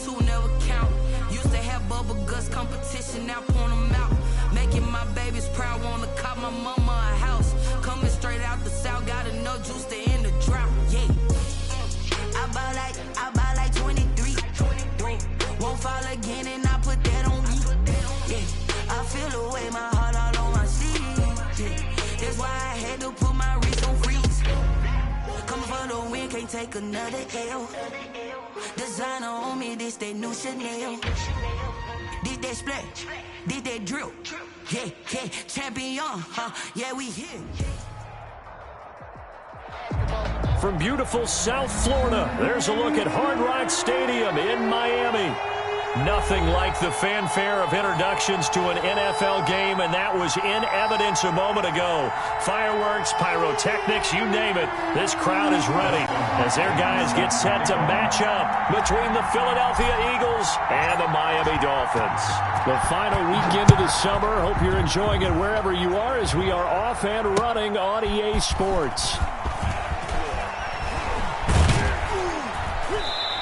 two never count. Used to have bubble guts competition, now point them out. Making my babies proud, wanna cop my mama a house. Coming straight out the south, got enough juice to end the drought. Yeah. I buy like 23. Won't fall again and I put that on me. Yeah. I feel the way, my heart all on my sleeve. Yeah. That's why I had to put my wrist on freeze. Coming for the win, can't take another L. Designer on me, this that new Chanel. Did that splash, did that drill. Yeah, yeah, champion, huh? Yeah, we here. From beautiful South Florida, there's a look at Hard Rock Stadium in Miami. Nothing like the fanfare of introductions to an NFL game, and that was in evidence a moment ago. Fireworks, pyrotechnics, you name it. This crowd is ready as their guys get set to match up between the Philadelphia Eagles and the Miami Dolphins. The final weekend of the summer. Hope you're enjoying it wherever you are as we are off and running on EA Sports.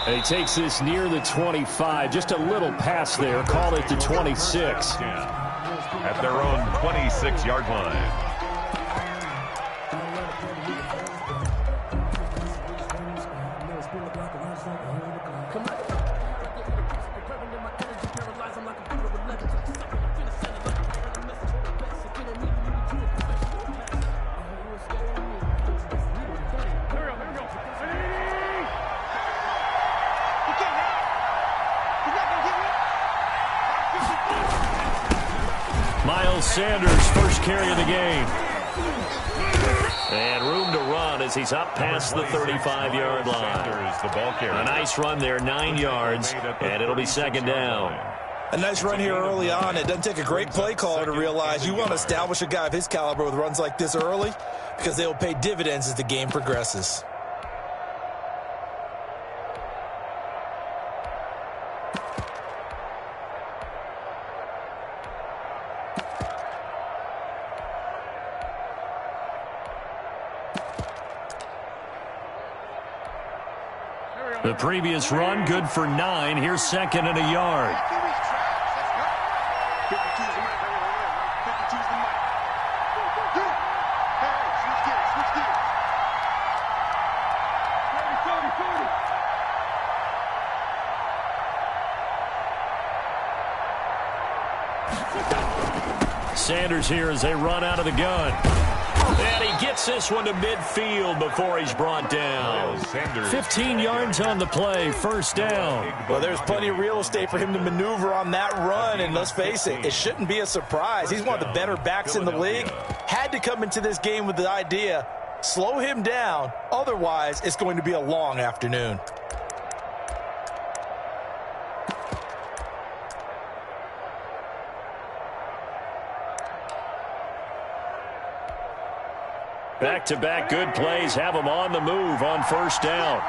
He takes this near the 25, just a little pass there, call it the 26. At their own 26-yard line. Sanders, first carry of the game. And room to run as he's up past the 35-yard line. The ball carrier. A nice run there, 9 yards, and it'll be second down. A nice run here early on. It doesn't take a great play caller to realize you want to establish a guy of his caliber with runs like this early because they will pay dividends as the game progresses. The previous run, good for 9. Here's second and a yard. Sanders here as they run out of the gun. And he gets this one to midfield before he's brought down. 15 yards on the play, first down. Well, there's plenty of real estate for him to maneuver on that run, and let's face it, it shouldn't be a surprise. He's one of the better backs in the league. Had to come into this game with the idea, slow him down, otherwise it's going to be a long afternoon. Back-to-back good plays have him on the move on first down.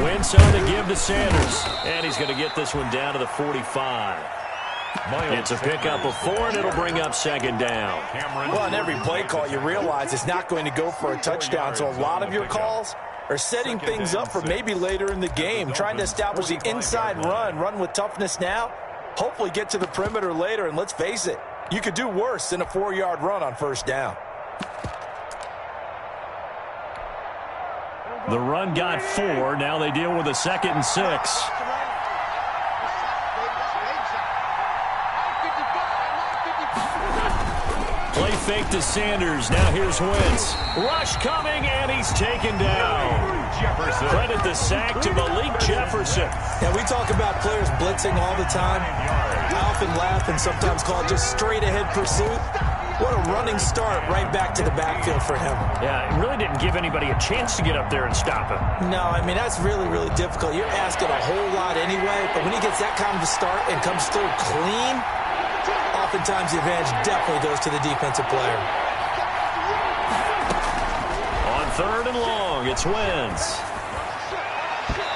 Wentz on the give to Sanders. And he's going to get this one down to the 45. It's a pickup of 4, and it'll bring up second down. Well, on every play call, you realize it's not going to go for a touchdown, so a lot of your calls are setting things up for maybe later in the game, trying to establish the inside run with toughness now. Hopefully get to the perimeter later, and let's face it, you could do worse than a 4-yard run on first down. The run got 4. Now they deal with a 2nd and 6. Play fake to Sanders. Now here's Wentz. Rush coming, and he's taken down. Jefferson. Credit the sack to Malik Jefferson. Yeah, we talk about players blitzing all the time. I often laugh and sometimes call it just straight-ahead pursuit. What a running start right back to the backfield for him. Yeah, it really didn't give anybody a chance to get up there and stop him. No, I mean, that's really, really difficult. You're asking a whole lot anyway, but when he gets that kind of a start and comes through clean, oftentimes the advantage definitely goes to the defensive player. On 3rd and long, it's Wentz.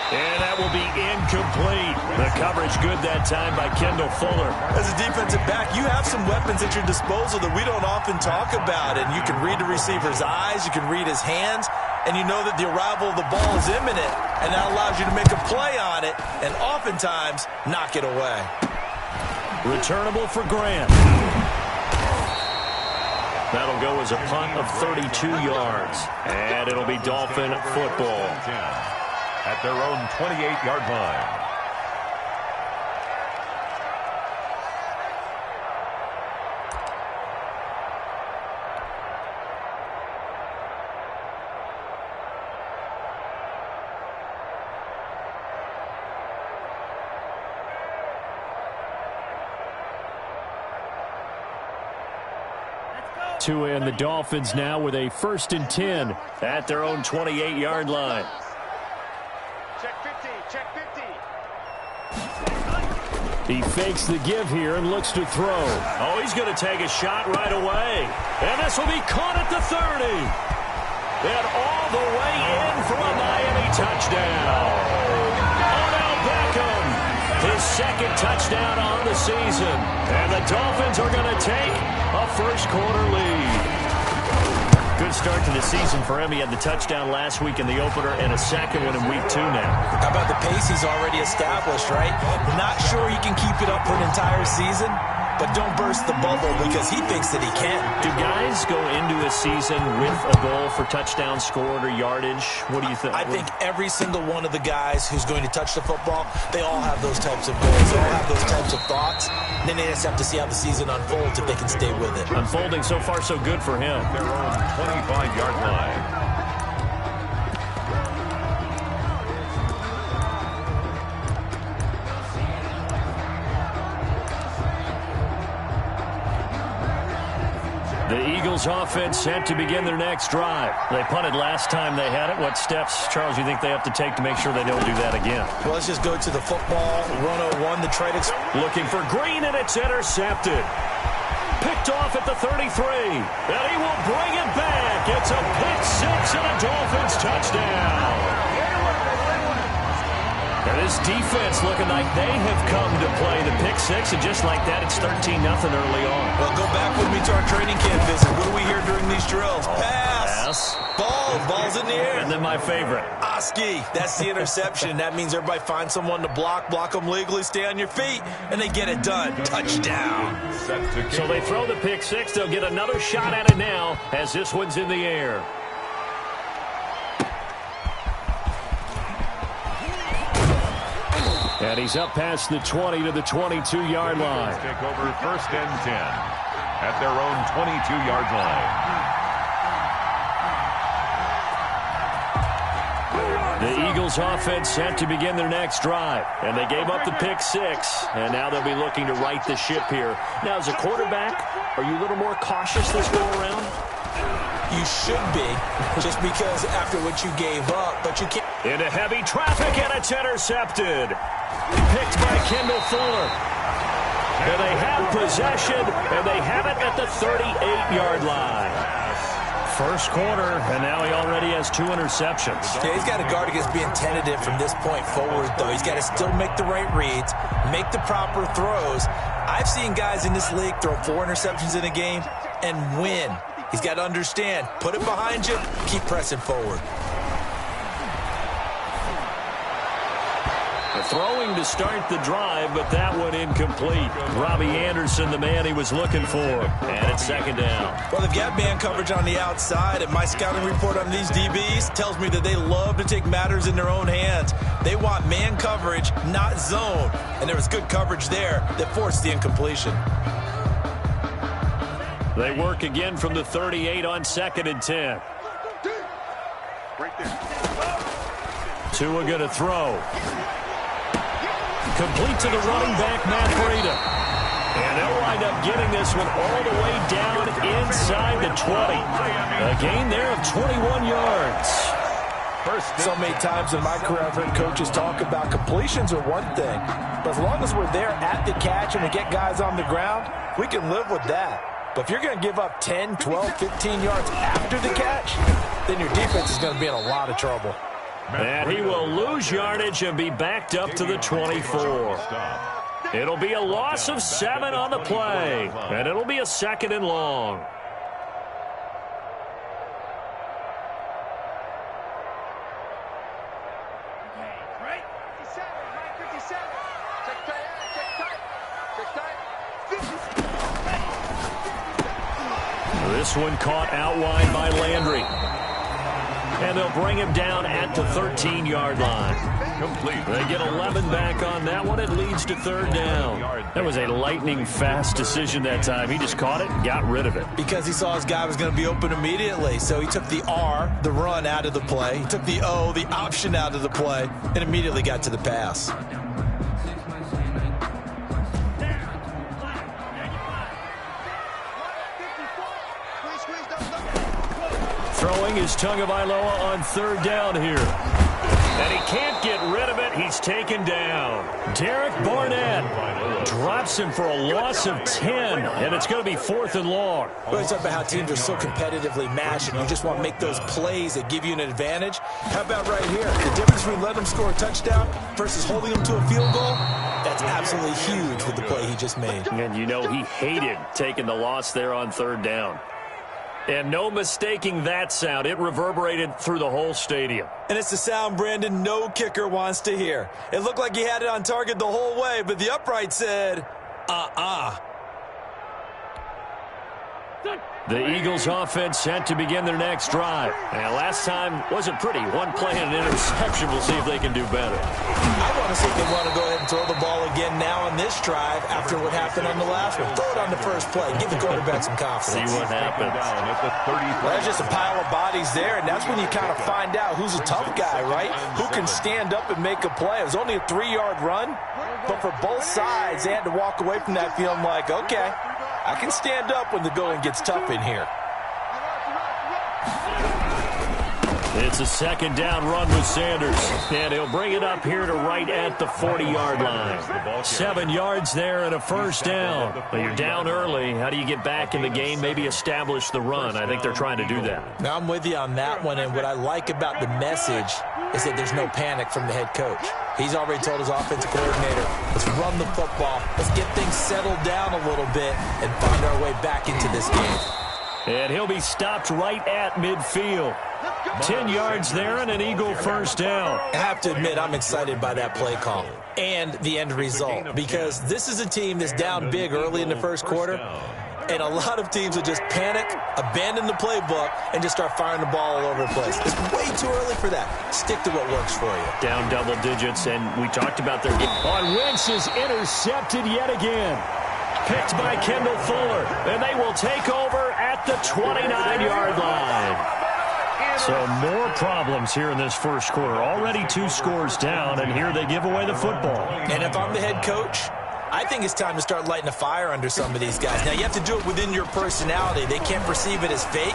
And that will be incomplete. The coverage good that time by Kendall Fuller. As a defensive back, you have some weapons at your disposal that we don't often talk about. And you can read the receiver's eyes. You can read his hands. and you know that the arrival of the ball is imminent, and that allows you to make a play on it and oftentimes knock it away. Returnable for Grant. That'll go as a punt of 32 yards, and it'll be Dolphin football. At their own 28-yard line. Tua and the Dolphins now with a 1st and 10 at their own 28-yard line. Check 50, check 50. He fakes the give here and looks to throw. Oh, he's going to take a shot right away. And this will be caught at the 30. And all the way in for a Miami touchdown. Odell Beckham, his 2nd touchdown on the season. And the Dolphins are going to take a first-quarter lead. Good start to the season for him. He had the touchdown last week in the opener and a 2nd one in week 2 now. How about the pace he's already established, right? Not sure he can keep it up for an entire season, but don't burst the bubble because he thinks that he can. Do guys go into a season with a goal for touchdowns scored or yardage? What do you think? I think every single one of the guys who's going to touch the football, they all have those types of goals. They all have those types of thoughts. And then they just have to see how the season unfolds if they can stay with it. Unfolding so far so good for him. Their own 25-yard line. The Eagles offense set to begin their next drive. They punted last time they had it. What steps, Charles, you think they have to take to make sure they don't do that again? Well, let's just go to the football. 101, the try to... Looking for Green, and it's intercepted. Picked off at the 33. And he will bring it back. It's a pick 6 and a Dolphins touchdown. And this defense looking like they have come to play the pick 6, and just like that, it's 13-0 early on. Well, go back with me to our training camp visit. What do we hear during these drills? Pass. Ball's in the air. And then my favorite. Oski. That's the interception. That means everybody finds someone to block them legally, stay on your feet, and they get it done. Touchdown. So they throw the pick 6. They'll get another shot at it now as this one's in the air. And he's up past the 20 to the 22-yard line. Take over 1st and 10 at their own 22-yard line. The Eagles offense set to begin their next drive. And they gave up the pick 6. And now they'll be looking to right the ship here. Now, as a quarterback, are you a little more cautious this go around? You should be, just because after what you gave up, but you can't. Into heavy traffic, and it's intercepted. Picked by Kendall Fuller. And they have possession, and they have it at the 38-yard line. First quarter, and now he already has 2 interceptions. Yeah, he's got to guard against being tentative from this point forward, though. He's got to still make the right reads, make the proper throws. I've seen guys in this league throw 4 interceptions in a game and win. He's got to understand, put it behind you, keep pressing forward. Throwing to start the drive, but that one incomplete. Robbie Anderson, the man he was looking for. And it's 2nd down. Well, they've got man coverage on the outside, and my scouting report on these DBs tells me that they love to take matters in their own hands. They want man coverage, not zone. And there was good coverage there that forced the incompletion. They work again from the 38 on 2nd and 10. Right there. Tua going to throw. Complete to the running back, Matt Breida. And they'll wind up getting this one all the way down inside the 20. A gain there of 21 yards. So many times in my career, I've heard coaches talk about completions are one thing. But as long as we're there at the catch and we get guys on the ground, we can live with that. But if you're going to give up 10, 12, 15 yards after the catch, then your defense is going to be in a lot of trouble. And he will lose yardage and be backed up to the 24. It'll be a loss of 7 on the play, and it'll be a 2nd and long. This one caught out wide by Landry. And they'll bring him down at the 13-yard line. Complete. They get 11 back on that one. It leads to third down. That was a lightning-fast decision that time. He just caught it and got rid of it. Because he saw his guy was going to be open immediately. So he took the R, the run, out of the play. He took the O, the option, out of the play, and immediately got to the pass. Throwing is Tagovailoa on third down here. And he can't get rid of it. He's taken down. Derek Barnett drops him for a loss of 10. And it's going to be 4th and long. Well, you talk about how teams are so competitively matched, and you just want to make those plays that give you an advantage. How about right here? The difference between letting them score a touchdown versus holding them to a field goal, that's absolutely huge with the play he just made. And you know he hated taking the loss there on third down. And no mistaking that sound. It reverberated through the whole stadium. And it's the sound, Brandon, no kicker wants to hear. It looked like he had it on target the whole way, but the upright said, The Eagles offense set to begin their next drive. And last time wasn't pretty. One play and an interception. We'll see if they can do better. I want to see if they want to go ahead and throw the ball again now on this drive after what happened on the last one. Throw it on the first play. Give the quarterback some confidence. See what happens. Well, there's just a pile of bodies there, and that's when you kind of find out who's a tough guy, right? Who can stand up and make a play. It was only a 3-yard run, but for both sides, they had to walk away from that feeling like, okay, I can stand up when the going gets tough in here. It's a second down run with Sanders. And he'll bring it up here to right at the 40-yard line. 7 yards there and a first down. But you're down early. How do you get back in the game? Maybe establish the run. I think they're trying to do that. Now, I'm with you on that one, and what I like about the message is that there's no panic from the head coach. He's already told his offensive coordinator, let's run the football, let's get things settled down a little bit and find our way back into this game. And he'll be stopped right at midfield. 10 yards there and an Eagle first down. I have to admit, I'm excited by that play call and the end result, because this is a team that's down big early in the first quarter, and a lot of teams will just panic, abandon the playbook, and just start firing the ball all over the place. It's way too early for that. Stick to what works for you. Down double digits, and we talked about their game. On Wentz is intercepted yet again. Picked by Kendall Fuller, and they will take over at the 29-yard line. So more problems here in this first quarter. Already 2 scores down, and here they give away the football. And if I'm the head coach, I think it's time to start lighting a fire under some of these guys. Now, you have to do it within your personality. They can't perceive it as fake.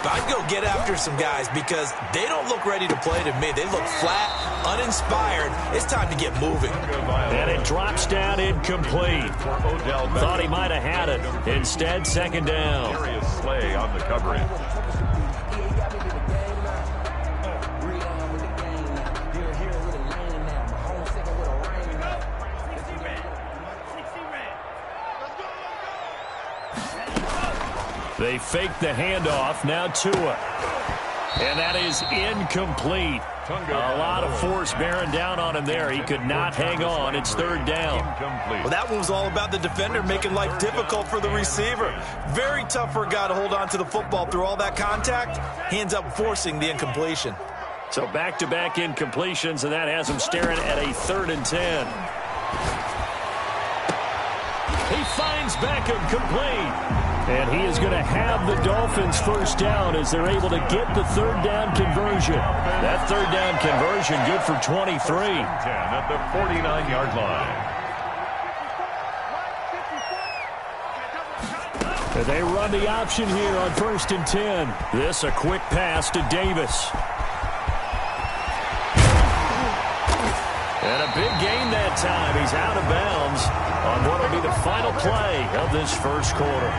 But I'd go get after some guys because they don't look ready to play to me. They look flat, uninspired. It's time to get moving. And it drops down incomplete. Thought he might have had it. Instead, second down. Darius Slay on the coverage. They fake the handoff. Now Tua. And that is incomplete. A lot of force bearing down on him there. He could not hang on. It's third down. Well, that one was all about the defender making life difficult for the receiver. Very tough for a guy to hold on to the football through all that contact. He ends up forcing the incompletion. So back-to-back incompletions, and that has him staring at a 3rd and 10. He finds Beckham complete. And he is going to have the Dolphins first down as they're able to get the third down conversion. That third down conversion good for 23. 10 at the 49-yard line. And they run the option here on 1st and 10. This a quick pass to Davis. And a big gain that time. He's out of bounds on what will be the final play of this first quarter.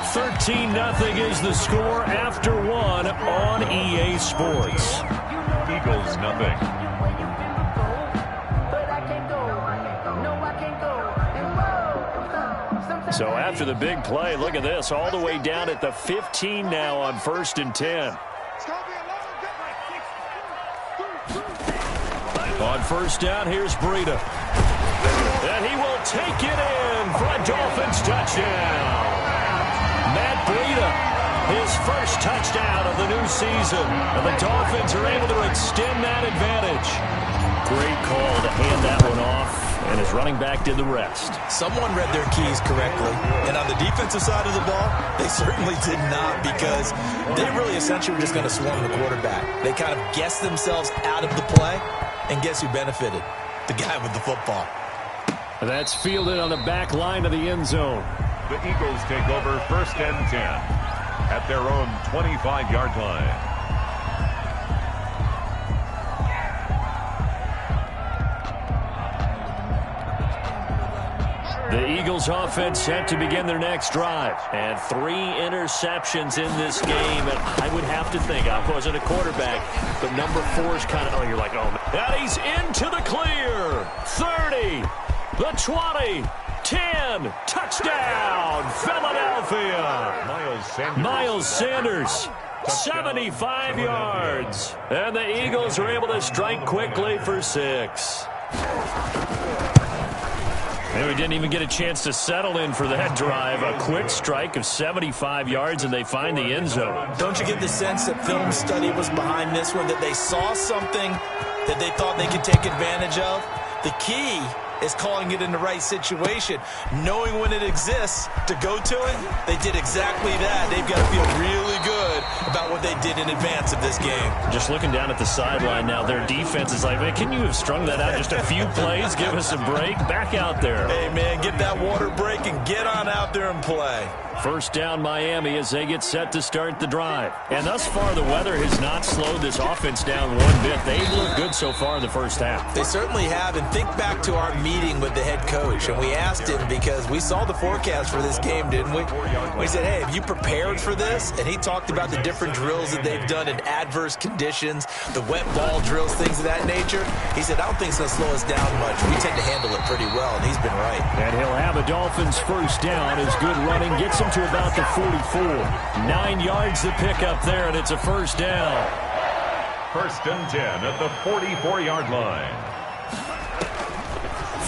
13-0 is the score after 1 on EA Sports. Eagles nothing. So after the big play, look at this, all the way down at the 15 now on 1st and 10. On first down, here's Breida. And he will take it in for a Dolphins touchdown. Matt Breida, his first touchdown of the new season. And the Dolphins are able to extend that advantage. Great call to hand that one off, and his running back did the rest. Someone read their keys correctly, and on the defensive side of the ball, they certainly did not, because they really essentially were just going to swarm the quarterback. They kind of guessed themselves out of the play, and guess who benefited? The guy with the football. That's fielded on the back line of the end zone. The Eagles take over 1st and 10 at their own 25-yard line. The Eagles offense set to begin their next drive. And 3 interceptions in this game. And I would have to think, I wasn't a quarterback, but number 4 is kind of, you're like, oh, man. And he's into the clear. 30, the 20, 10, touchdown, Philadelphia. Miles Sanders. 75 yards. And the Eagles are able to strike quickly for 6. And we didn't even get a chance to settle in for that drive. A quick strike of 75 yards, and they find the end zone. Don't you get the sense that film study was behind this one, that they saw something that they thought they could take advantage of? The key is calling it in the right situation, knowing when it exists to go to it. They did exactly that. They've got to feel really good about what they did in advance of this game. Just looking down at the sideline now, their defense is like, man, can you have strung that out just a few plays? Give us a break. Back out there. Hey, man, get that water break and get on out there and play. First down Miami as they get set to start the drive. And thus far, the weather has not slowed this offense down one bit. They've looked good so far in the first half. They certainly have. And think back to our meeting with the head coach. And we asked him, because we saw the forecast for this game, didn't we? We said, hey, have you prepared for this? And he talked about the different drills that they've done in adverse conditions, the wet ball drills, things of that nature. He said, I don't think it's going to slow us down much. We tend to handle it pretty well, and he's been right. And he'll have a Dolphins first down as good running gets him to about the 44. 9 yards to pick up there, and it's a first down. 1st and 10 at the 44-yard line.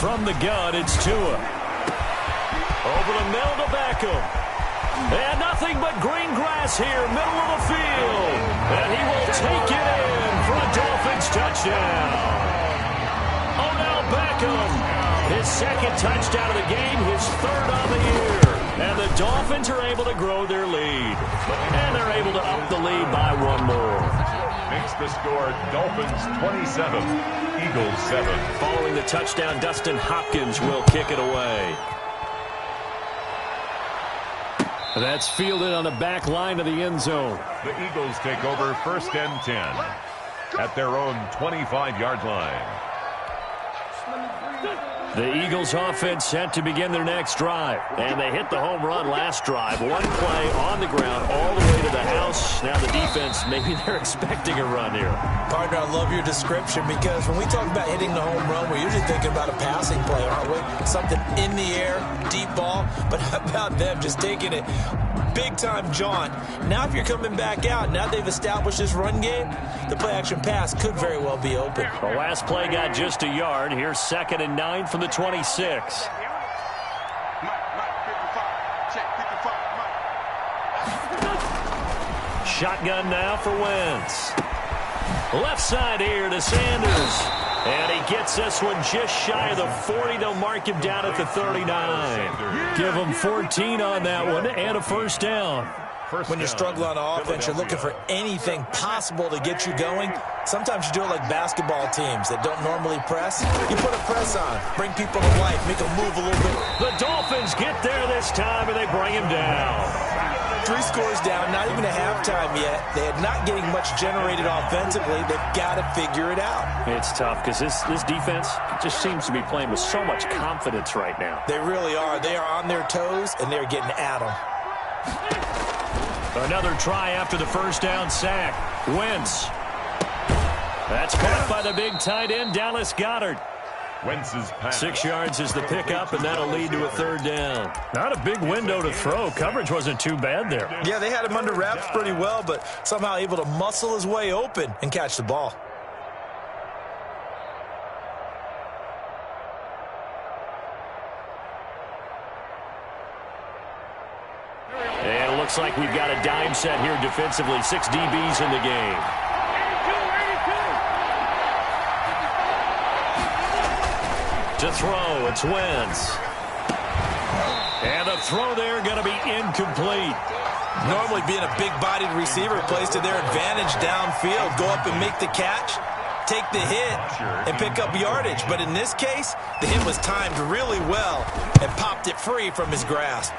From the gun, it's Tua. Over the middle to Beckham. And nothing but green grass here, middle of the field. And he will take it in for a Dolphins touchdown. Odell Beckham, his 2nd touchdown of the game, his 3rd on the year. And the Dolphins are able to grow their lead. And they're able to up the lead by 1 more. Makes the score Dolphins 27, Eagles 7. Following the touchdown, Dustin Hopkins will kick it away. That's fielded on the back line of the end zone. The Eagles take over 1st and 10 at their own 25-yard line. The Eagles offense set to begin their next drive. And they hit the home run last drive. 1 play on the ground all the way to the house. Now the defense, maybe they're expecting a run here. Partner, I love your description, because when we talk about hitting the home run, we're usually thinking about a passing play, aren't we? Something in the air, deep ball. But how about them just taking it big-time jaunt? Now if you're coming back out, now they've established this run game, the play-action pass could very well be open. The last play got just a yard. Here's 2nd and 9 from the 26. Shotgun now for Wentz. Left side here to Sanders. And he gets this one just shy of the 40. They'll mark him down at the 39. Give him 14 on that one and a first down. When you struggle on offense, you're looking for anything possible to get you going. Sometimes you do it like basketball teams that don't normally press. You put a press on, bring people to life, make them move a little bit. The Dolphins get there this time, and they bring him down. 3 scores down, not even a halftime yet. They are not getting much generated offensively. They've got to figure it out. It's tough because this defense just seems to be playing with so much confidence right now. They really are. They are on their toes, and they're getting at them. Another try after the first down sack. Wentz. That's caught by the big tight end, Dallas Goedert. Wentz's pass. 6 yards is the pickup, and that'll lead to a 3rd down. Not a big window to throw. Coverage wasn't too bad there. Yeah, they had him under wraps pretty well, but somehow able to muscle his way open and catch the ball. looks like we've got a dime set here defensively. 6 DBs in the game. To throw, it's Wentz. And the throw there going to be incomplete. Normally being a big-bodied receiver plays to their advantage downfield. Go up and make the catch, take the hit, and pick up yardage. But in this case, the hit was timed really well and popped it free from his grasp.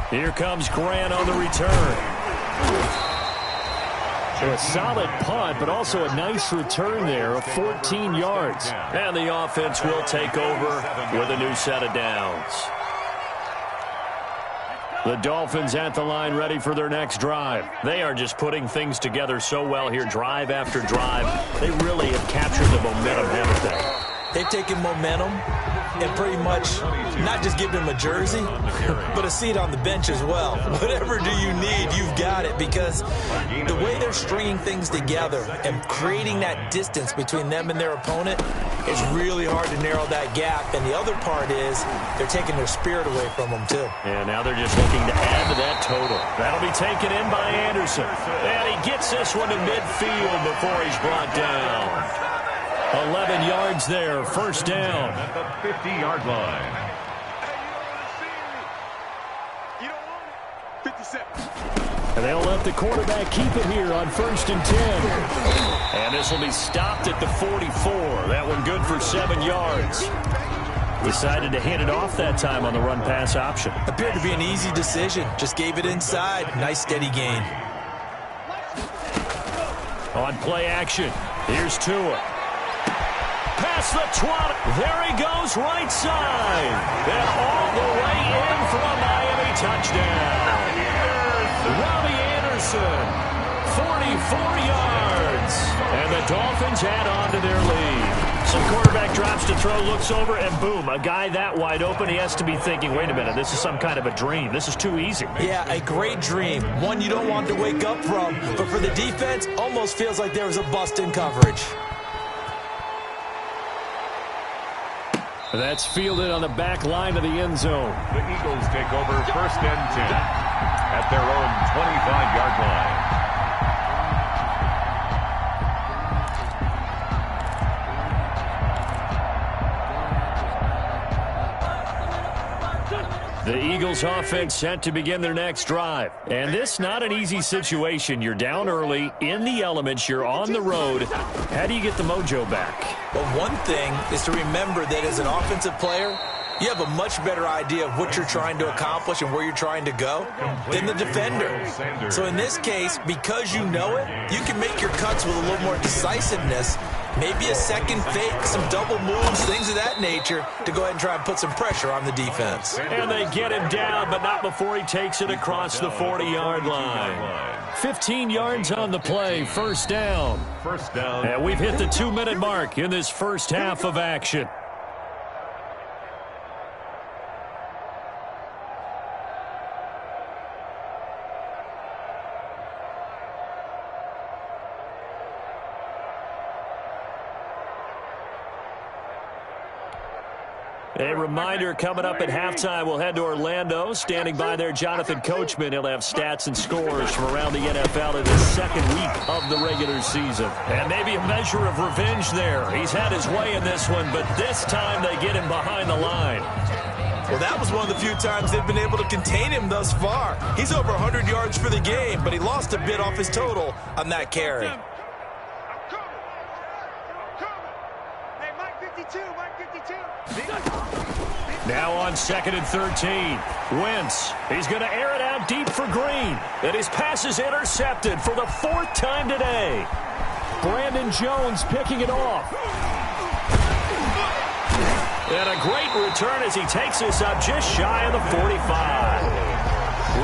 Here comes Grant on the return. So a solid punt, but also a nice return there of 14 yards. And the offense will take over with a new set of downs. The Dolphins at the line ready for their next drive. They are just putting things together so well here, drive after drive. They really have captured the momentum, haven't they? They've taken momentum and pretty much not just given him a jersey, but a seat on the bench as well. Whatever do you need, you've got it, because the way they're stringing things together and creating that distance between them and their opponent, it's really hard to narrow that gap. And the other part is they're taking their spirit away from them, too. And now they're just looking to add to that total. That'll be taken in by Anderson. And he gets this one to midfield before he's brought down. 11 yards there, first down. At the 50-yard line. You don't want it. 57. And they'll let the quarterback keep it here on 1st and 10. And this will be stopped at the 44. That one good for 7 yards. Decided to hand it off that time on the run-pass option. Appeared to be an easy decision. Just gave it inside. Nice, steady gain. On play action, here's Tua. Past the 20. There he goes, right side. And all the way in for a Miami touchdown. Robbie Anderson, 44 yards. And the Dolphins add on to their lead. Some quarterback drops to throw, looks over, and boom, a guy that wide open, he has to be thinking, wait a minute, this is some kind of a dream. This is too easy. Yeah, a great dream. One you don't want to wake up from. But for the defense, almost feels like there was a bust in coverage. That's fielded on the back line of the end zone. The Eagles take over 1st and 10 at their own 25-yard line. The Eagles offense set to begin their next drive. And this not an easy situation. You're down early, in the elements, you're on the road. How do you get the mojo back? Well, one thing is to remember that as an offensive player, you have a much better idea of what you're trying to accomplish and where you're trying to go than the defender. So in this case, because you know it, you can make your cuts with a little more decisiveness. Maybe a second fake, some double moves, things of that nature to go ahead and try and put some pressure on the defense. And they get him down, but not before he takes it across the 40-yard line. 15 yards on the play, first down. And we've hit the 2-minute mark in this first half of action. A reminder, coming up at halftime, we'll head to Orlando. Standing by there, Jonathan Coachman. He'll have stats and scores from around the NFL in the second week of the regular season. And maybe a measure of revenge there. He's had his way in this one, but this time they get him behind the line. Well, that was one of the few times they've been able to contain him thus far. He's over 100 yards for the game, but he lost a bit off his total on that carry. Hey, Mike 52, Mike 52. Now on 2nd and 13. Wentz. He's going to air it out deep for Green. And his pass is intercepted for the 4th time today. Brandon Jones picking it off. And a great return as he takes this up just shy of the 45.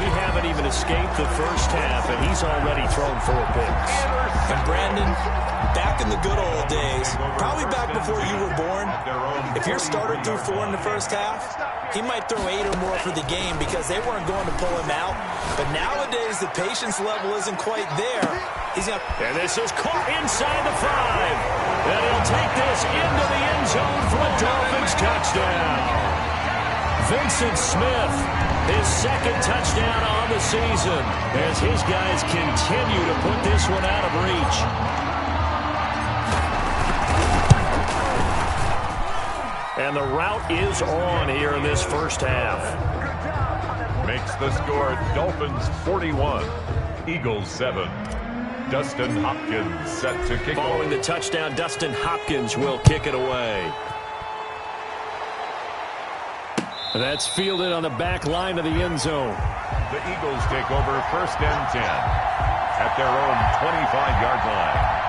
We haven't even escaped the first half, and he's already thrown 4 picks. And Brandon, back in the good old days, probably back before you were born, if your starter threw 4 in the first half, he might throw 8 or more for the game because they weren't going to pull him out. But nowadays, the patience level isn't quite there. And this is caught inside the 5. And he'll take this into the end zone for a Dolphins touchdown. Vincent Smith His second touchdown on the season as his guys continue to put this one out of reach. And the route is on here in this first half. Makes the score Dolphins 41, Eagles 7. Dustin Hopkins set to kick off. Following the touchdown, Dustin Hopkins will kick it away. That's fielded on the back line of the end zone. The Eagles take over first and 10 at their own 25-yard line.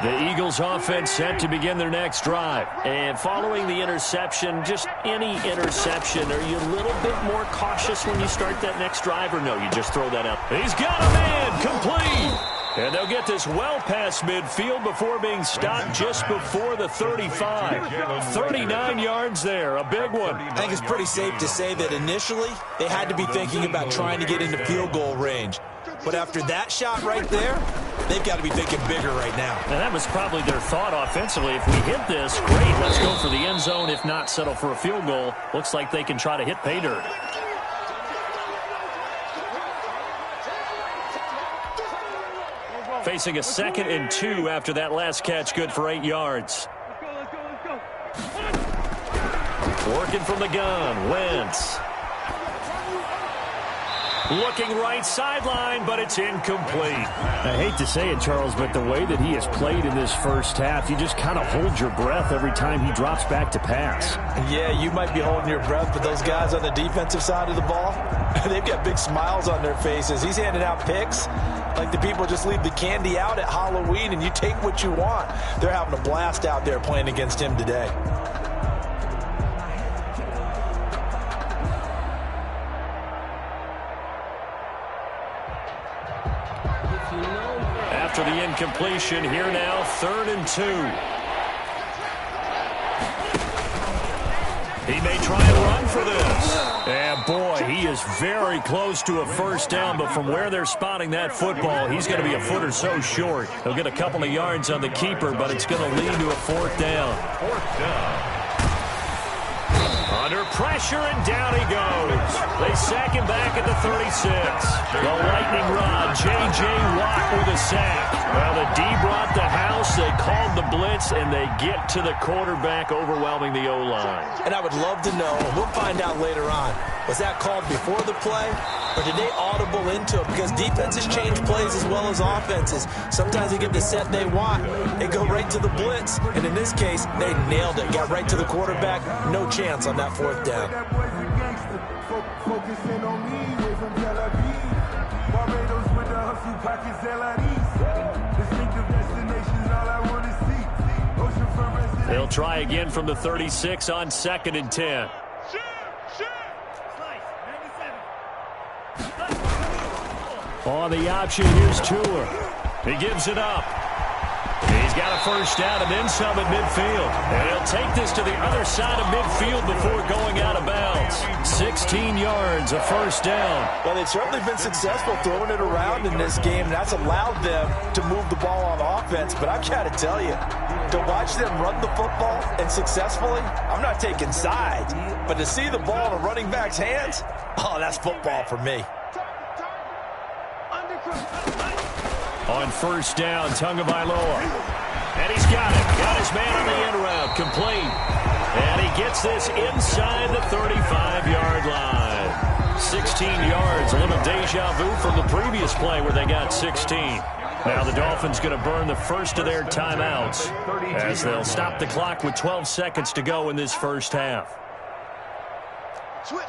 The Eagles offense set to begin their next drive. And following the interception, just any interception, are you a little bit more cautious when you start that next drive, or no, you just throw that up? He's got a man, complete. And they'll get this well past midfield before being stopped just before the 35. 39 yards there, a big one. I think it's pretty safe to say that initially they had to be thinking about trying to get into field goal range. But after that shot right there, they've got to be thinking bigger right now. And that was probably their thought offensively. If we hit this, great, let's go for the end zone. If not, settle for a field goal. Looks like they can try to hit pay dirt. Facing a 2nd and 2 after that last catch, good for 8 yards. Working from the gun, Wentz. Looking right sideline, but it's incomplete. I hate to say it, Charles, but the way that he has played in this first half, you just kind of hold your breath every time he drops back to pass. Yeah, you might be holding your breath, but those guys on the defensive side of the ball, they've got big smiles on their faces. He's handing out picks like the people just leave the candy out at Halloween and you take what you want. They're having a blast out there playing against him today. After the incompletion, here now, 3rd and 2. He may try and run for this. And boy, he is very close to a first down, but from where they're spotting that football, he's going to be a foot or so short. He'll get a couple of yards on the keeper, but it's going to lead to a 4th down. 4th down. Under pressure, and down he goes. They sack him back at the 36. The lightning rod, J.J. Watt with a sack. Well, the D brought the house. They called the blitz, and they get to the quarterback, overwhelming the O-line. And I would love to know, we'll find out later on, was that called before the play, or did they audible into it? Because defenses change plays as well as offenses. Sometimes they get the set they want. They go right to the blitz, and in this case, they nailed it. Got right to the quarterback. No chance on that 4th down. They'll try again from the 36 on 2nd and 10. On the option, here's Tua. He gives it up. He's got a first down and then some at midfield. And he'll take this to the other side of midfield before going out of bounds. 16 yards, a first down. Well, they've certainly been successful throwing it around in this game, and that's allowed them to move the ball on offense. But I've got to tell you, to watch them run the football and successfully, I'm not taking sides. But to see the ball in a running back's hands, oh, that's football for me. On first down, Tagovailoa. And he's got it. Got his man on the end route. Complete. And he gets this inside the 35-yard line. 16 yards. A little deja vu from the previous play where they got 16. Now the Dolphins going to burn the first of their timeouts as they'll stop the clock with 12 seconds to go in this first half. Switch.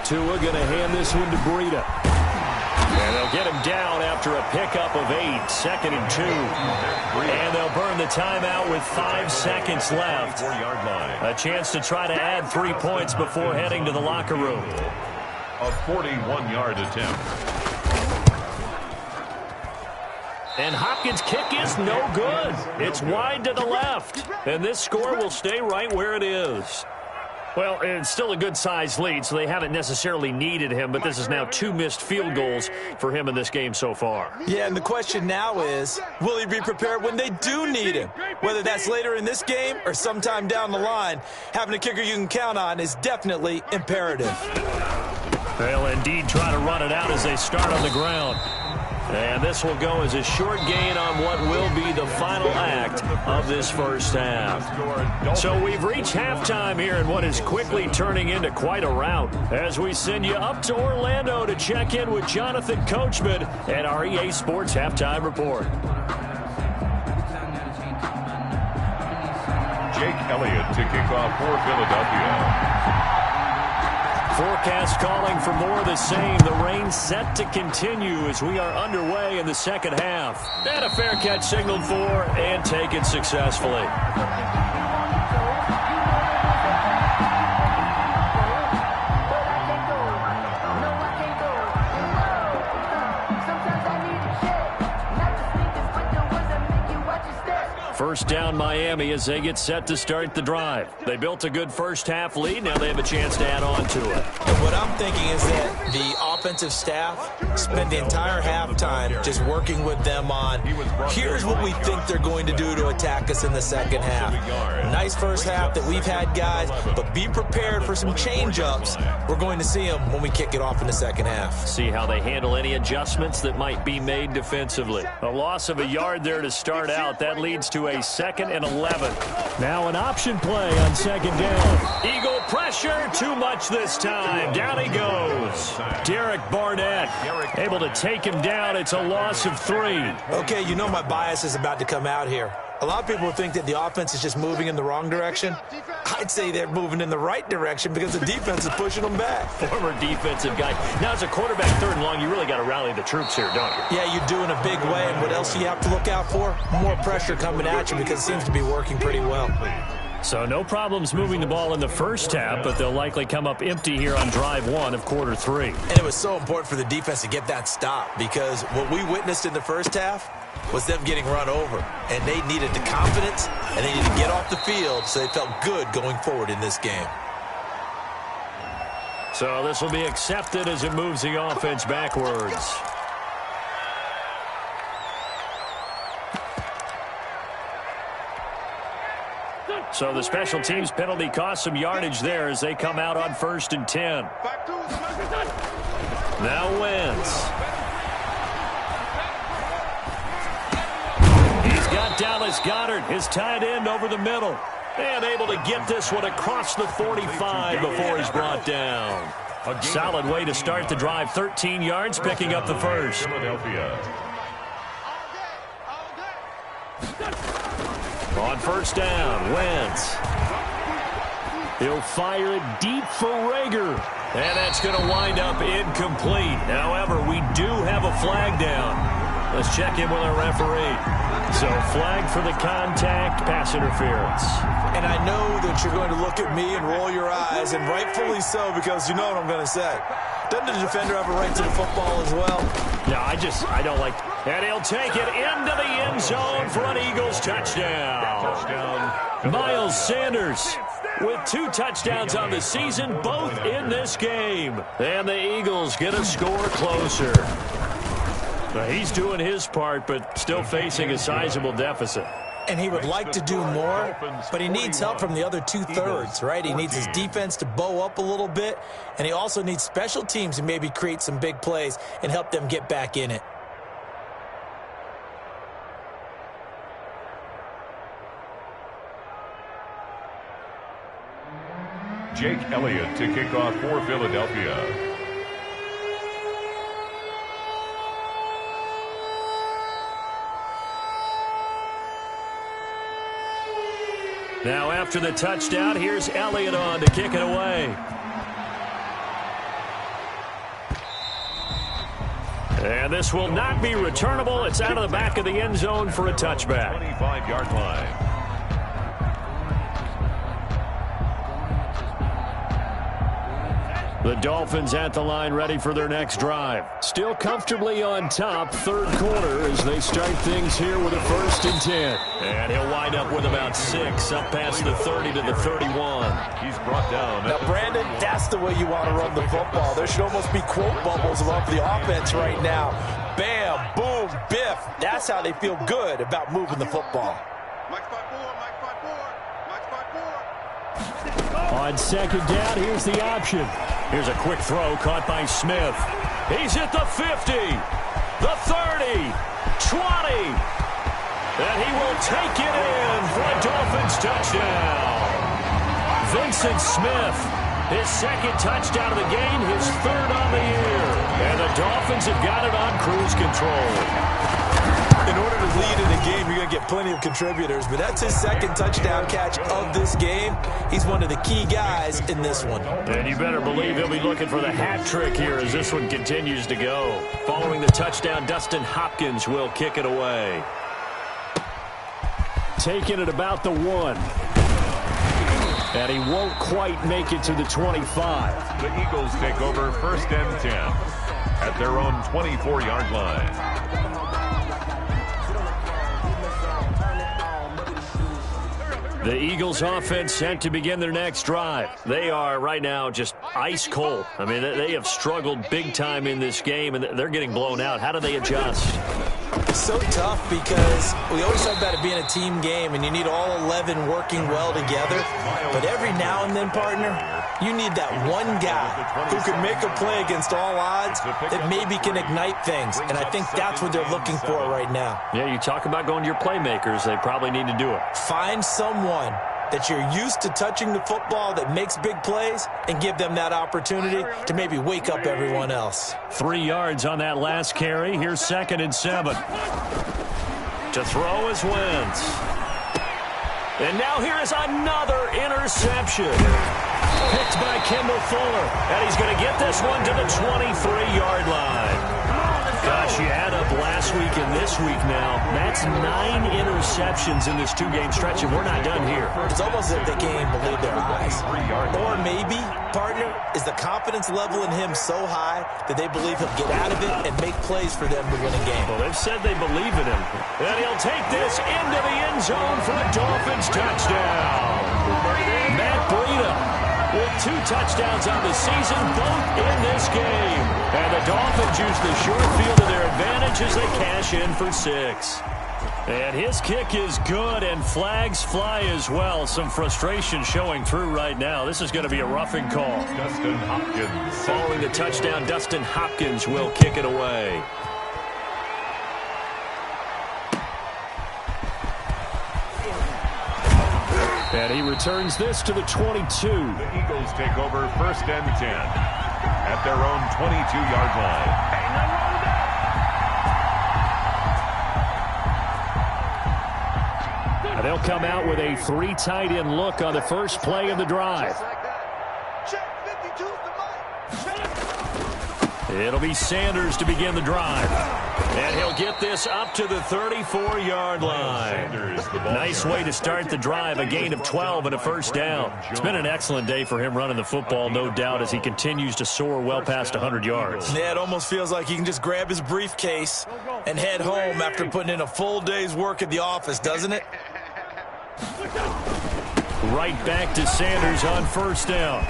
Tua going to hand this one to Breida. And they'll get him down after a pickup of 8, 2nd and 2. And they'll burn the timeout with 5 seconds left. A chance to try to add 3 points before heading to the locker room. A 41-yard attempt. And Hopkins' kick is no good. It's wide to the left. And this score will stay right where it is. Well, it's still a good-sized lead, so they haven't necessarily needed him, but this is now 2 missed field goals for him in this game so far. Yeah, and the question now is, will he be prepared when they do need him? Whether that's later in this game or sometime down the line, having a kicker you can count on is definitely imperative. They'll indeed try to run it out as they start on the ground. And this will go as a short gain on what will be the final act of this first half. So we've reached halftime here in what is quickly turning into quite a rout as we send you up to Orlando to check in with Jonathan Coachman and our EA Sports Halftime Report. Jake Elliott to kick off for Philadelphia. Forecast calling for more of the same. The rain set to continue as we are underway in the second half. And a fair catch signaled for and taken successfully. First down Miami as they get set to start the drive. They built a good first half lead. Now they have a chance to add on to it. And what I'm thinking is that the offensive staff spent the entire halftime just working with them on, here's what we think they're going to do to attack us in the second half. Nice first half that we've had, guys, but be prepared for some change-ups. We're going to see them when we kick it off in the second half. See how they handle any adjustments that might be made defensively. A loss of a yard there to start out. That leads to a 2nd and 11. Now an option play on second down. Eagle pressure, too much this time. Down he goes. Derek Barnett able to take him down. It's a loss of 3. Okay, you know my bias is about to come out here. A lot of people think that the offense is just moving in the wrong direction. I'd say they're moving in the right direction because the defense is pushing them back. Former defensive guy. Now, as a quarterback 3rd and long, you really got to rally the troops here, don't you? Yeah, you do in a big way. And what else do you have to look out for? More pressure coming at you because it seems to be working pretty well. So no problems moving the ball in the first half, but they'll likely come up empty here on drive 1 of quarter 3. And it was so important for the defense to get that stop because what we witnessed in the first half was them getting run over. And they needed the confidence, and they needed to get off the field so they felt good going forward in this game. So this will be accepted as it moves the offense backwards. So the special teams penalty cost some yardage there as they come out on 1st and 10. Now Wentz. He's got Dallas Goedert, his tight end, over the middle. And able to get this one across the 45 before he's brought down. A solid way to start the drive. 13 yards, picking up the first. On first down, Wentz. He'll fire it deep for Rager. And that's going to wind up incomplete. However, we do have a flag down. Let's check in with our referee. So, flag for the contact, pass interference. And I know that you're going to look at me and roll your eyes, and rightfully so, because you know what I'm going to say. Doesn't the defender have a right to the football as well? No, I don't like. And he'll take it into the end zone for an Eagles touchdown. Miles Sanders with 2 touchdowns on the season, both in this game. And the Eagles get a score closer. Well, he's doing his part, but still facing a sizable deficit. And he would like to do more, but he needs help from the other 2/3, right? He needs his defense to bow up a little bit, and he also needs special teams to maybe create some big plays and help them get back in it. Jake Elliott to kick off for Philadelphia. Now after the touchdown, here's Elliott on to kick it away. And this will not be returnable. It's out of the back of the end zone for a touchback. 25-yard line. The Dolphins at the line ready for their next drive. Still comfortably on top, third quarter as they start things here with a 1st and 10. And he'll wind up with about 6 up past the 30 to the 31. He's brought down. Now, Brandon, that's the way you want to run the football. There should almost be quote bubbles above the offense right now. Bam, boom, biff. That's how they feel good about moving the football. On 2nd down, here's the option. Here's a quick throw caught by Smith. He's at the 50, the 30, 20. And he will take it in for a Dolphins touchdown. Vincent Smith, his 2nd touchdown of the game, his 3rd on the year. And the Dolphins have got it on cruise control. In order to lead in a game, you're going to get plenty of contributors, but that's his 2nd touchdown catch of this game. He's one of the key guys in this one. And you better believe he'll be looking for the hat trick here as this one continues to go. Following the touchdown, Dustin Hopkins will kick it away. Taking it about the 1. And he won't quite make it to the 25. The Eagles take over 1st and 10 at their own 24-yard line. The Eagles offense set to begin their next drive. They are right now just ice cold. I mean, they have struggled big time in this game, and they're getting blown out. How do they adjust? It's so tough because we always talk about it being a team game, and you need all 11 working well together. But every now and then, partner, you need that one guy who can make a play against all odds that maybe can ignite things. And I think that's what they're looking for right now. Yeah, you talk about going to your playmakers. They probably need to do it. Find someone that you're used to touching the football that makes big plays and give them that opportunity to maybe wake up everyone else. 3 yards on that last carry. Here's 2nd and 7. To throw is Wentz. And now here is another interception. Picked by Kendall Fuller. And he's going to get this one to the 23-yard line. Gosh, you add up last week and this week now. That's 9 interceptions in this 2-game stretch, and we're not done here. It's almost as if they can't even believe their eyes. Or maybe, partner, is the confidence level in him so high that they believe he'll get out of it and make plays for them to win a game. Well, they've said they believe in him. And he'll take this into the end zone for a Dolphins touchdown. Matt Breida with 2 touchdowns on the season, both in this game. And the Dolphins use the short field to their advantage as they cash in for 6. And his kick is good, and flags fly as well. Some frustration showing through right now. This is going to be a roughing call. Dustin Hopkins. Following the touchdown, Dustin Hopkins will kick it away. And he returns this to the 22. The Eagles take over 1st and 10 at their own 22-yard line. They'll come out with a 3 tight end look on the first play of the drive. It'll be Sanders to begin the drive. And he'll get this up to the 34-yard line. Nice way to start the drive, a gain of 12 and a 1st down. It's been an excellent day for him running the football, no doubt, as he continues to soar well past 100 yards. Yeah, it almost feels like he can just grab his briefcase and head home after putting in a full day's work at the office, doesn't it? Right back to Sanders on 1st down.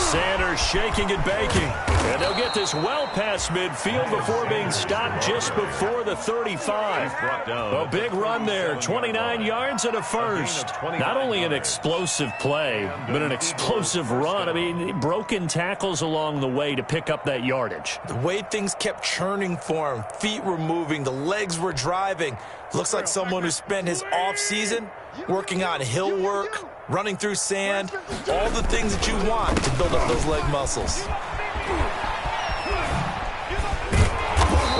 Sanders shaking and baking. And they'll get this well past midfield before being stopped just before the 35. A big run there, 29 yards and a 1st. Not only an explosive play, but an explosive run. I mean, broken tackles along the way to pick up that yardage. The way things kept churning for him, feet were moving, the legs were driving. Looks like someone who spent his off-season working on hill work, running through sand, all the things that you want to build up those leg muscles.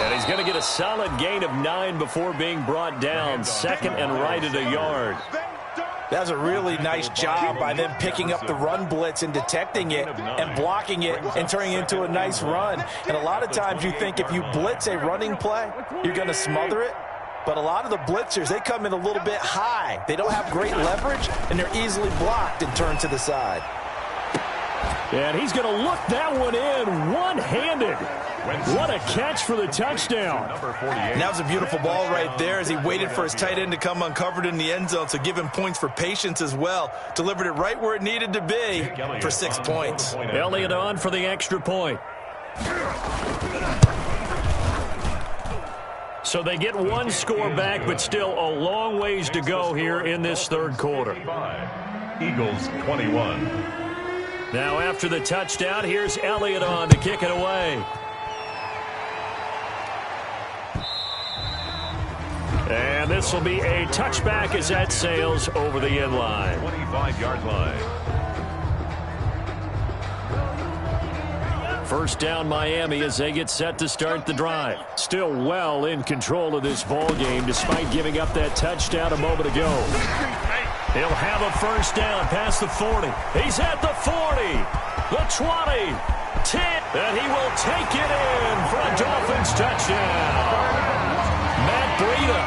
And he's going to get a solid gain of 9 before being brought down. 2nd and right at a yard. That's a really nice job by them picking up the run blitz and detecting it and blocking it and turning it into a nice run. And a lot of times you think if you blitz a running play, you're going to smother it. But a lot of the blitzers, they come in a little bit high. They don't have great leverage, and they're easily blocked and turned to the side. And he's going to look that one in one-handed. What a catch for the touchdown. And that was a beautiful ball right there as he waited for his tight end to come uncovered in the end zone, so give him points for patience as well. Delivered it right where it needed to be for 6 points. Elliott on for the extra point. So they get one score back, but still a long ways to go here in this third quarter. Eagles 21. Now after the touchdown, here's Elliott on to kick it away. And this will be a touchback as that sails over the end line. 25-yard line. First down Miami as they get set to start the drive. Still well in control of this ball game despite giving up that touchdown a moment ago. He'll have a first down past the 40. He's at the 40, the 20, 10, and he will take it in for a Dolphins touchdown. Matt Breida,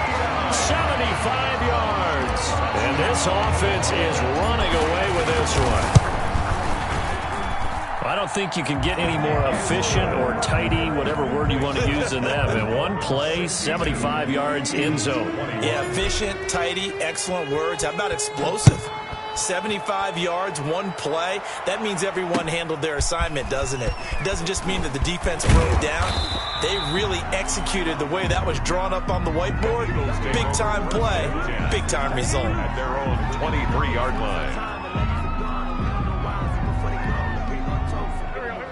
75 yards. And this offense is running away with this one. I don't think you can get any more efficient or tidy, whatever word you want to use in that. In one play, 75 yards in zone. Yeah, efficient, tidy, excellent words. How about explosive? 75 yards, one play. That means everyone handled their assignment, doesn't it? It doesn't just mean that the defense broke down. They really executed the way that was drawn up on the whiteboard. Big-time play, big-time result. At their own 23-yard line.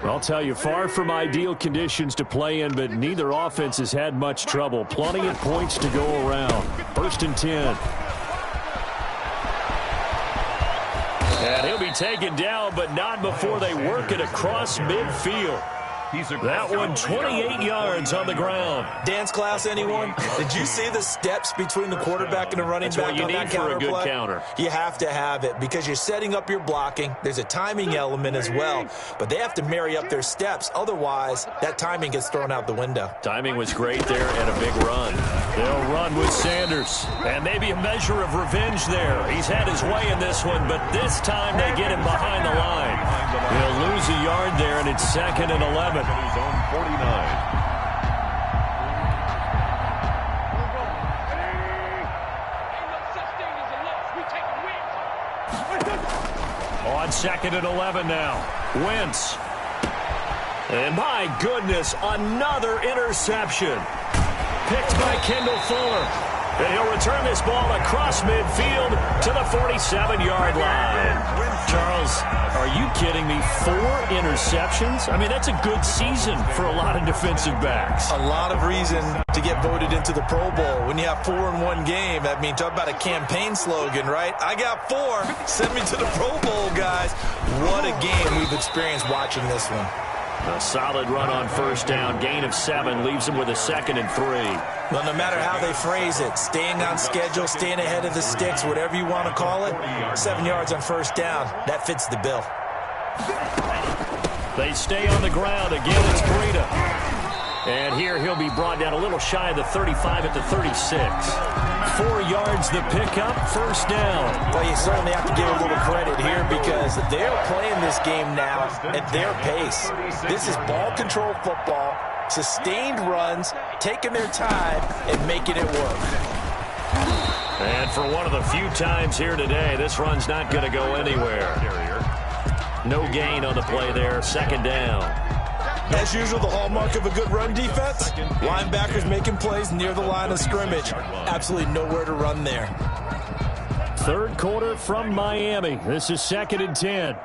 I'll tell you, far from ideal conditions to play in, but neither offense has had much trouble. Plenty of points to go around. First and 10. And he'll be taken down, but not before they work it across midfield. That one 28 yards on the ground. Dance class, anyone? Did you see the steps between the quarterback and the running back on that counter play? That's what you need for a good counter. You have to have it because you're setting up your blocking. There's a timing element as well, but they have to marry up their steps. Otherwise, that timing gets thrown out the window. Timing was great there and a big run. They'll run with Sanders. And maybe a measure of revenge there. He's had his way in this one, but this time they get him behind the line. He'll lose a yard there, and it's 2nd and 11. His own 49. On 2nd and 11 now. Wentz. And my goodness, another interception. Picked by Kendall Fuller. And he'll return this ball across midfield to the 47-yard line. Charles, are you kidding me? 4 interceptions? I mean, that's a good season for a lot of defensive backs. A lot of reason to get voted into the Pro Bowl. When you have 4 in one game, I mean, talk about a campaign slogan, right? I got 4. Send me to the Pro Bowl, guys. What a game we've experienced watching this one. A solid run on first down. Gain of 7 leaves him with a 2nd and 3. Well, no matter how they phrase it, staying on schedule, staying ahead of the sticks, whatever you want to call it, 7 yards on first down, that fits the bill. They stay on the ground. Again, it's Breida. And here he'll be brought down a little shy of the 35 at the 36. 4 yards the pickup, first down. Well, you certainly have to give a little credit here because they're playing this game now at their pace. This is ball control football, sustained runs, taking their time and making it work. And for one of the few times here today, this run's not going to go anywhere. No gain on the play there, 2nd down. As usual, the hallmark of a good run defense, linebackers making plays near the line of scrimmage. Absolutely nowhere to run there. Third quarter from Miami. This is 2nd and 10.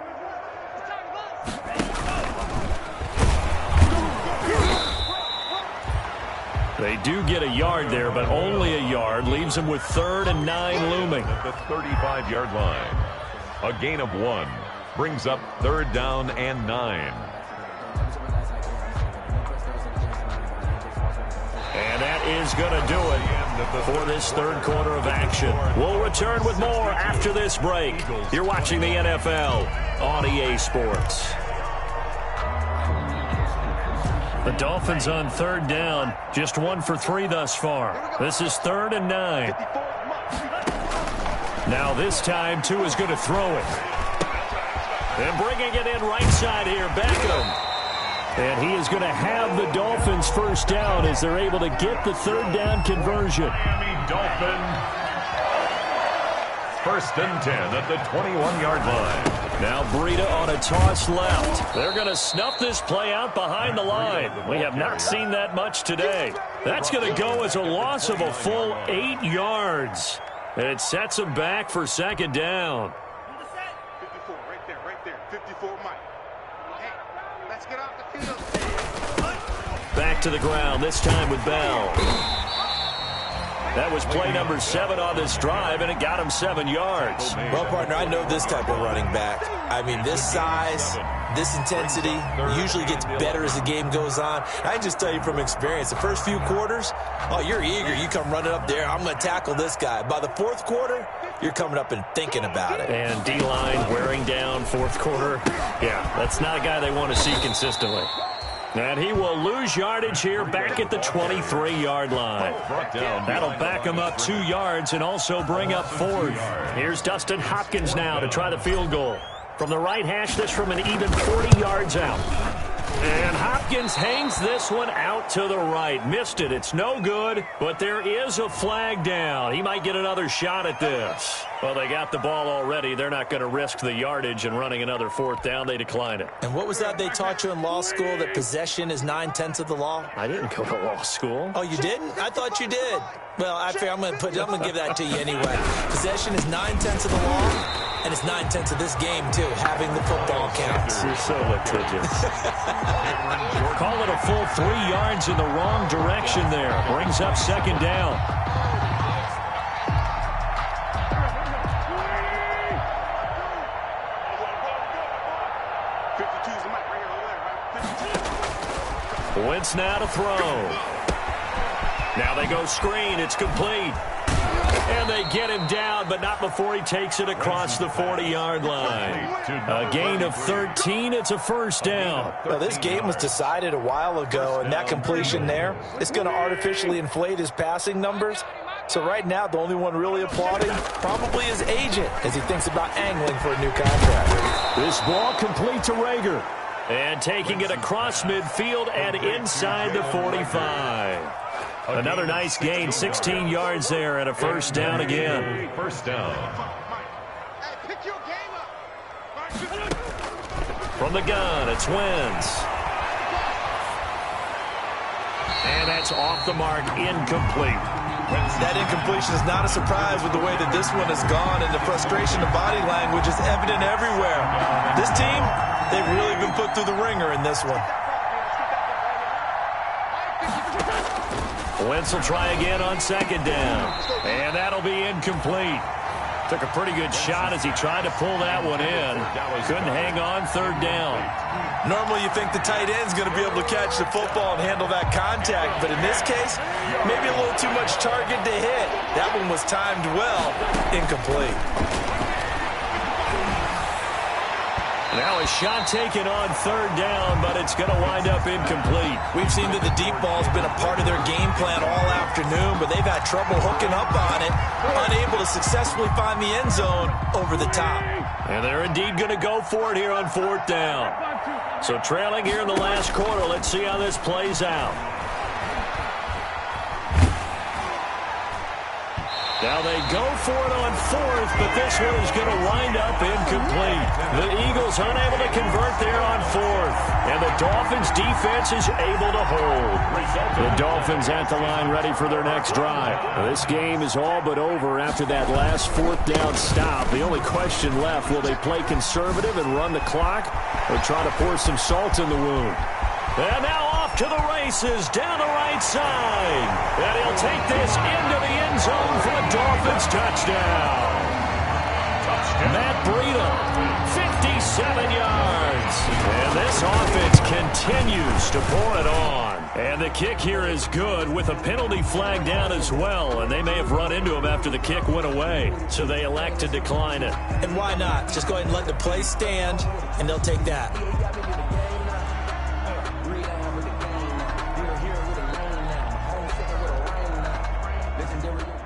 They do get a yard there, but only a yard. Leaves them with 3rd and 9 looming. At the 35-yard line. A gain of 1. Brings up 3rd down and 9. And that is going to do it for this third quarter of action. We'll return with more after this break. You're watching the NFL on EA Sports. The Dolphins on 3rd down, just 1 for 3 thus far. This is 3rd and 9. Now this time, Tua is going to throw it. And bringing it in right side here, Beckham. And he is going to have the Dolphins first down as they're able to get the third down conversion. Miami Dolphins. First and 10 at the 21-yard line. Now Breida on a toss left. They're going to snuff this play out behind the line. We have not seen that much today. That's going to go as a loss of a full 8 yards. And it sets them back for second down. 54, right there. 54, Mike. Hey, let's get off the field. Back to the ground, this time with Bell. That was play number 7 on this drive, and it got him 7 yards. Well, partner, I know this type of running back. I mean, this size, this intensity usually gets better as the game goes on. I can just tell you from experience, the first few quarters, oh, you're eager. You come running up there, I'm going to tackle this guy. By the fourth quarter, you're coming up and thinking about it. And D-line wearing down fourth quarter. Yeah, that's not a guy they want to see consistently. And he will lose yardage here back at the 23-yard line. That'll back him up 2 yards and also bring up 4th. Here's Dustin Hopkins now to try the field goal. From the right hash, this from an even 40 yards out. And Hopkins hangs this one out to the right. Missed it. It's no good, but there is a flag down. He might get another shot at this. Well, they got the ball already. They're not going to risk the yardage and running another 4th down. They decline it. And what was that they taught you in law school, that possession is 9/10 of the law? I didn't go to law school. Oh, you didn't? I thought you did. Well, I figure I'm going to give that to you anyway. Possession is 9/10 of the law. And it's 9/10 of this game, too, having the football counts. You're so litigious. Call it a full 3 yards in the wrong direction there. Brings up second down. Wentz now to throw. Now they go screen. It's complete. And they get him down, but not before he takes it across the 40-yard line. A gain of 13. It's a first down. Well, this game was decided a while ago, and that completion there is going to artificially inflate his passing numbers. So right now, the only one really applauding probably his agent as he thinks about angling for a new contract. This ball complete to Rager. And taking it across midfield and inside the 45. Another nice gain, 16 yards there, and a first down again. First down. From the gun, it's Wentz. And that's off the mark, incomplete. That incompletion is not a surprise with the way that this one has gone, and the frustration of body language is evident everywhere. This team, they've really been put through the ringer in this one. Wentz will try again on second down. And that'll be incomplete. Took a pretty good shot as he tried to pull that one in. Couldn't hang on third down. Normally you think the tight end's going to be able to catch the football and handle that contact, but in this case, maybe a little too much target to hit. That one was timed well, incomplete. Now a shot taken on third down, but it's going to wind up incomplete. We've seen that the deep ball's been a part of their game plan all afternoon, but they've had trouble hooking up on it, unable to successfully find the end zone over the top. And they're indeed going to go for it here on 4th down. So trailing here in the last quarter, let's see how this plays out. Now they go for it on 4th, but this one is going to wind up incomplete. The Eagles unable to convert there on 4th, and the Dolphins defense is able to hold. The Dolphins at the line ready for their next drive. Now, this game is all but over after that last 4th down stop. The only question left, will they play conservative and run the clock, or try to pour some salt in the wound? And now off to the races, down the right side. And he'll take this into the end zone for a Dolphins touchdown. Matt Breida, 57 yards. And this offense continues to pour it on. And the kick here is good with a penalty flag down as well. And they may have run into him after the kick went away. So they elect to decline it. And why not? Just go ahead and let the play stand, and they'll take that.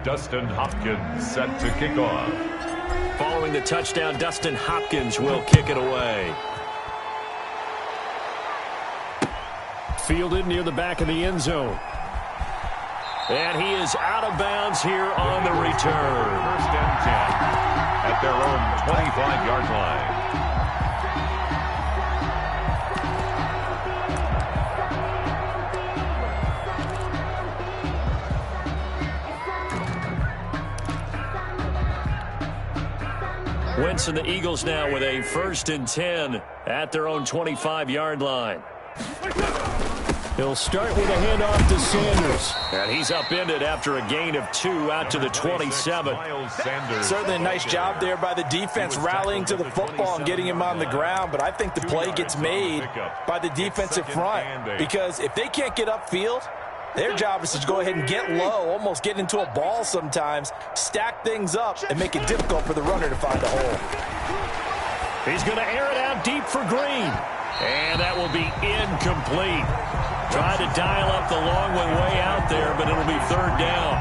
Dustin Hopkins set to kick off. Following the touchdown, Dustin Hopkins will kick it away. Fielded near the back of the end zone. And he is out of bounds here on the return. First and 10 at their own 25-yard line. Wentz and the Eagles now with a 1st and 10 at their own 25-yard line. He'll start with a handoff to Sanders. And he's upended after a gain of 2 out to the 27. Certainly a nice job there by the defense rallying to the football and getting him on the ground. But I think the play gets made by the defensive front. Because if they can't get upfield, their job is to go ahead and get low, almost get into a ball sometimes, stack things up, and make it difficult for the runner to find a hole. He's going to air it out deep for Green. And that will be incomplete. Try to dial up the long one way out there, but it'll be 3rd down.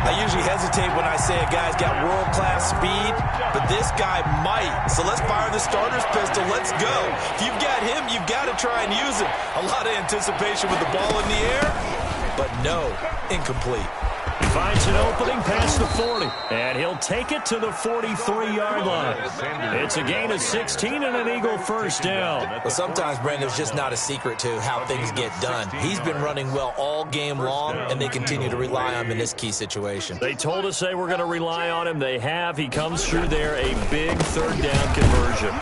I usually hesitate when I say a guy's got world-class speed, but this guy might. So let's fire the starter's pistol. Let's go. If you've got him, you've got to try and use him. A lot of anticipation with the ball in the air, but no, incomplete. He finds an opening past the 40, and he'll take it to the 43-yard line. It's a gain of 16 and an Eagle 1st down. But sometimes, Brandon, it's just not a secret to how things get done. He's been running well all game long, and they continue to rely on him in this key situation. They told us they were going to rely on him. They have. He comes through there, a big 3rd down conversion.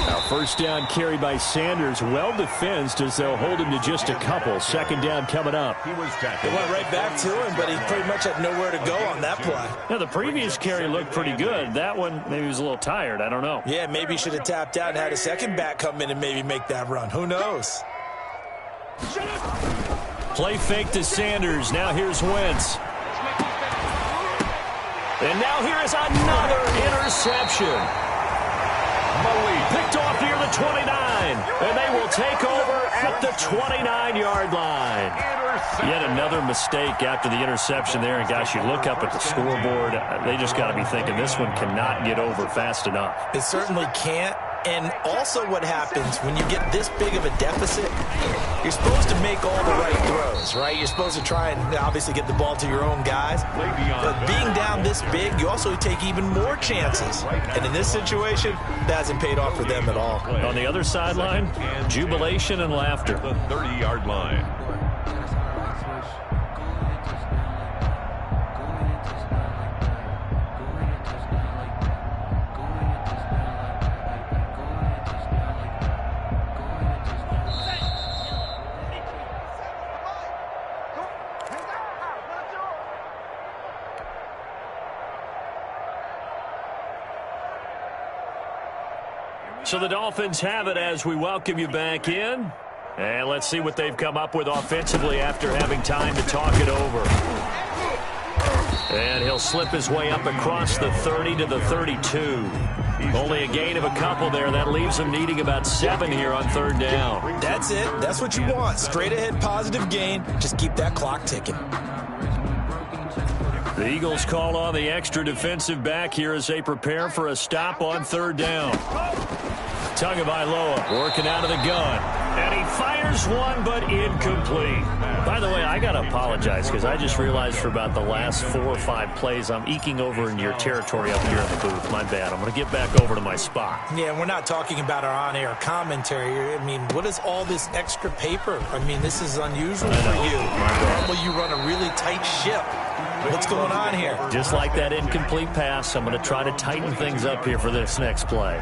Now, 1st down carry by Sanders, well defensed as they'll hold him to just a couple. 2nd down coming up. They went right back to him, but he pretty much had nowhere to go on that play. Now, the previous carry looked pretty good. That one, maybe he was a little tired. I don't know. Yeah, maybe he should have tapped out and had a second back come in and maybe make that run. Who knows? Play fake to Sanders. Now here's Wentz. And now here is another interception. Picked off near the 29, and they will take over at the 29-yard line. Yet another mistake after the interception there, and gosh, you look up at the scoreboard, they just got to be thinking this one cannot get over fast enough. It certainly can't. And also what happens when you get this big of a deficit, you're supposed to make all the right throws, right? You're supposed to try and obviously get the ball to your own guys. But being down this big, you also take even more chances. And in this situation, that hasn't paid off for them at all. On the other sideline, jubilation and laughter. The 30-yard line. So the Dolphins have it as we welcome you back in. And let's see what they've come up with offensively after having time to talk it over. And he'll slip his way up across the 30 to the 32. Only a gain of a couple there. That leaves him needing about 7 here on 3rd down. That's it. That's what you want. Straight ahead positive gain. Just keep that clock ticking. The Eagles call on the extra defensive back here as they prepare for a stop on 3rd down. Tagovailoa working out of the gun. And he fires one, but incomplete. By the way, I got to apologize because I just realized for about the last 4 or 5 plays, I'm eking over in your territory up here in the booth. My bad. I'm going to get back over to my spot. Yeah, we're not talking about our on-air commentary. I mean, what is all this extra paper? I mean, this is unusual for you. Normally you run a really tight ship. What's going on here? Just like that incomplete pass, I'm going to try to tighten things up here for this next play.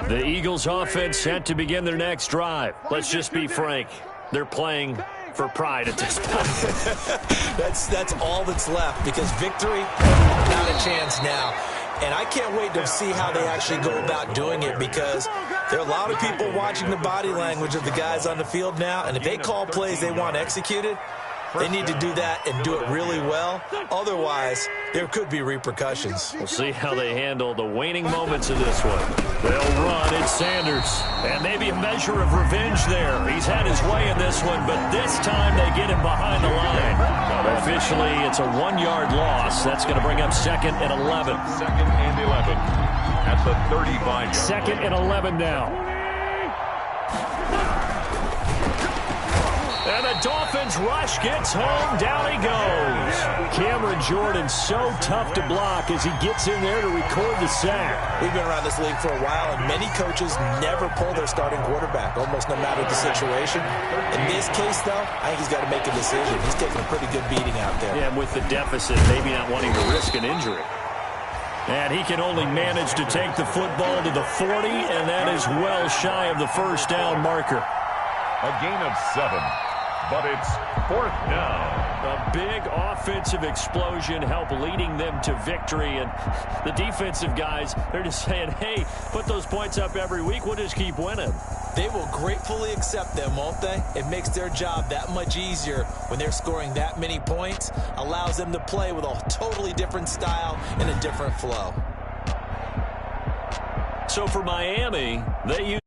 The Eagles offense set to begin their next drive. Let's just be frank. They're playing for pride at this point. That's all that's left because victory, not a chance now. And I can't wait to see how they actually go about doing it because there are a lot of people watching the body language of the guys on the field now. And if they call plays they want executed, They need to do that and do it really well. Otherwise, there could be repercussions. We'll see how they handle the waning moments of this one. They'll run. It's Sanders. And maybe a measure of revenge there. He's had his way in this one, but this time they get him behind the line. Officially, it's a 1-yard loss. That's going to bring up 2nd and 11. 2nd and 11 at the 35. 2nd and 11 now. And the Dolphins rush gets home. Down he goes. Cameron Jordan so tough to block as he gets in there to record the sack. We've been around this league for a while, and many coaches never pull their starting quarterback, almost no matter the situation. In this case, though, I think he's got to make a decision. He's taking a pretty good beating out there. Yeah, and with the deficit, maybe not wanting to risk an injury. And he can only manage to take the football to the 40, and that is well shy of the first down marker. A gain of 7. But it's 4th down. A big offensive explosion helped leading them to victory. And the defensive guys, they're just saying, hey, put those points up every week. We'll just keep winning. They will gratefully accept them, won't they? It makes their job that much easier when they're scoring that many points. Allows them to play with a totally different style and a different flow. So for Miami, they use